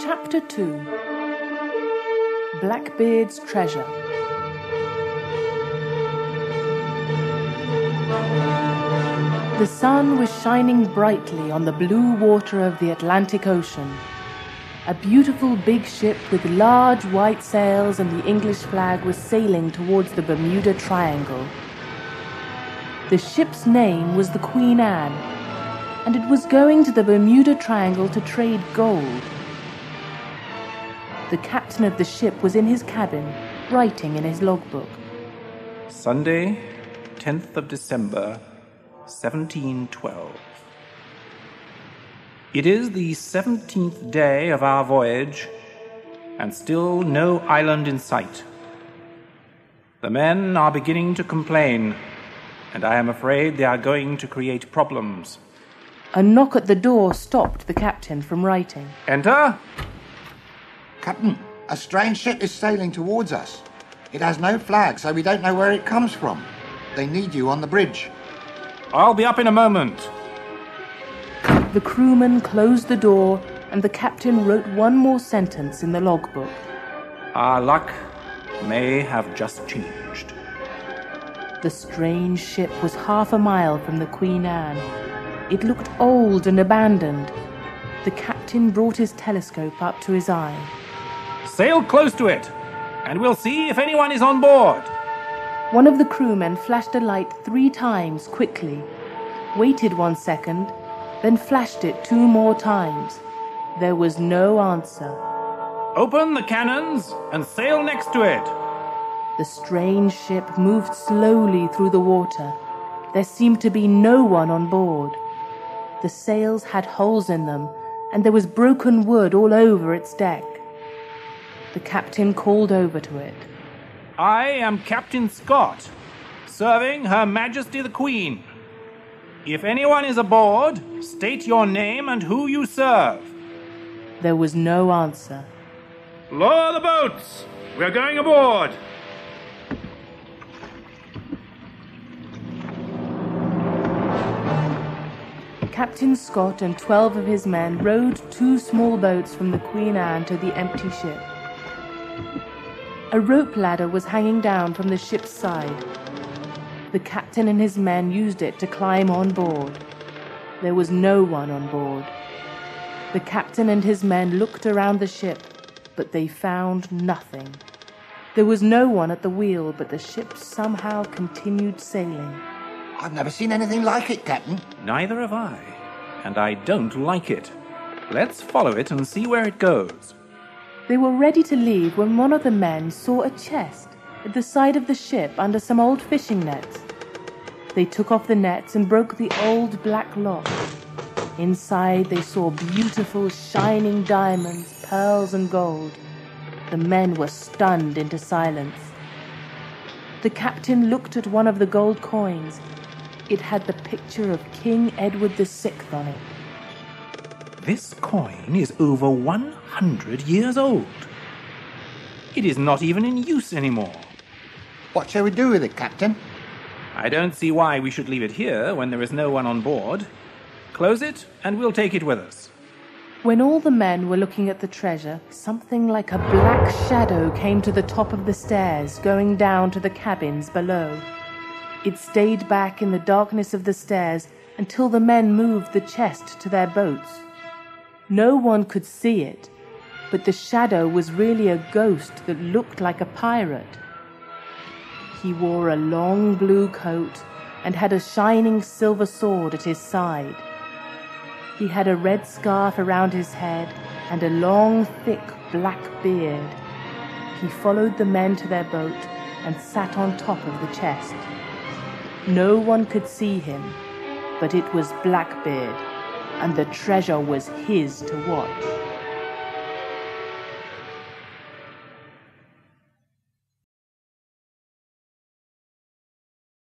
Chapter 2. Blackbeard's Treasure. The sun was shining brightly on the blue water of the Atlantic Ocean. A beautiful big ship with large white sails and the English flag was sailing towards the Bermuda Triangle. The ship's name was the Queen Anne, and it was going to the Bermuda Triangle to trade gold. The captain of the ship was in his cabin, writing in his logbook. Sunday, 10th of December, 1712. It is the 17th day of our voyage, and still no island in sight. The men are beginning to complain, and I am afraid they are going to create problems. A knock at the door stopped the captain from writing. Enter. Captain, a strange ship is sailing towards us. It has no flag, so we don't know where it comes from. They need you on the bridge. I'll be up in a moment. The crewman closed the door, and the captain wrote one more sentence in the logbook. Our luck may have just changed. The strange ship was half a mile from the Queen Anne. It looked old and abandoned. The captain brought his telescope up to his eye. Sail close to it, and we'll see if anyone is on board. One of the crewmen flashed a light 3 times quickly, waited 1 second, then flashed it 2 more times. There was no answer. Open the cannons and sail next to it. The strange ship moved slowly through the water. There seemed to be no one on board. The sails had holes in them, and there was broken wood all over its deck. The captain called over to it. I am Captain Scott, serving Her Majesty the Queen. If anyone is aboard, state your name and who you serve. There was no answer. Lower the boats! We're going aboard! Captain Scott and 12 of his men rowed 2 small boats from the Queen Anne to the empty ship. A rope ladder was hanging down from the ship's side. The captain and his men used it to climb on board. There was no one on board. The captain and his men looked around the ship, but they found nothing. There was no one at the wheel, but the ship somehow continued sailing. I've never seen anything like it, Captain. Neither have I, and I don't like it. Let's follow it and see where it goes. They were ready to leave when one of the men saw a chest at the side of the ship under some old fishing nets. They took off the nets and broke the old black lock. Inside they saw beautiful shining diamonds, pearls and gold. The men were stunned into silence. The captain looked at one of the gold coins. It had the picture of King Edward VI on it. This coin is over 100 years old. It is not even in use anymore. What shall we do with it, Captain? I don't see why we should leave it here when there is no one on board. Close it, and we'll take it with us. When all the men were looking at the treasure, something like a black shadow came to the top of the stairs, going down to the cabins below. It stayed back in the darkness of the stairs until the men moved the chest to their boats. No one could see it, but the shadow was really a ghost that looked like a pirate. He wore a long blue coat and had a shining silver sword at his side. He had a red scarf around his head and a long, thick black beard. He followed the men to their boat and sat on top of the chest. No one could see him, but it was Blackbeard, and the treasure was his to watch.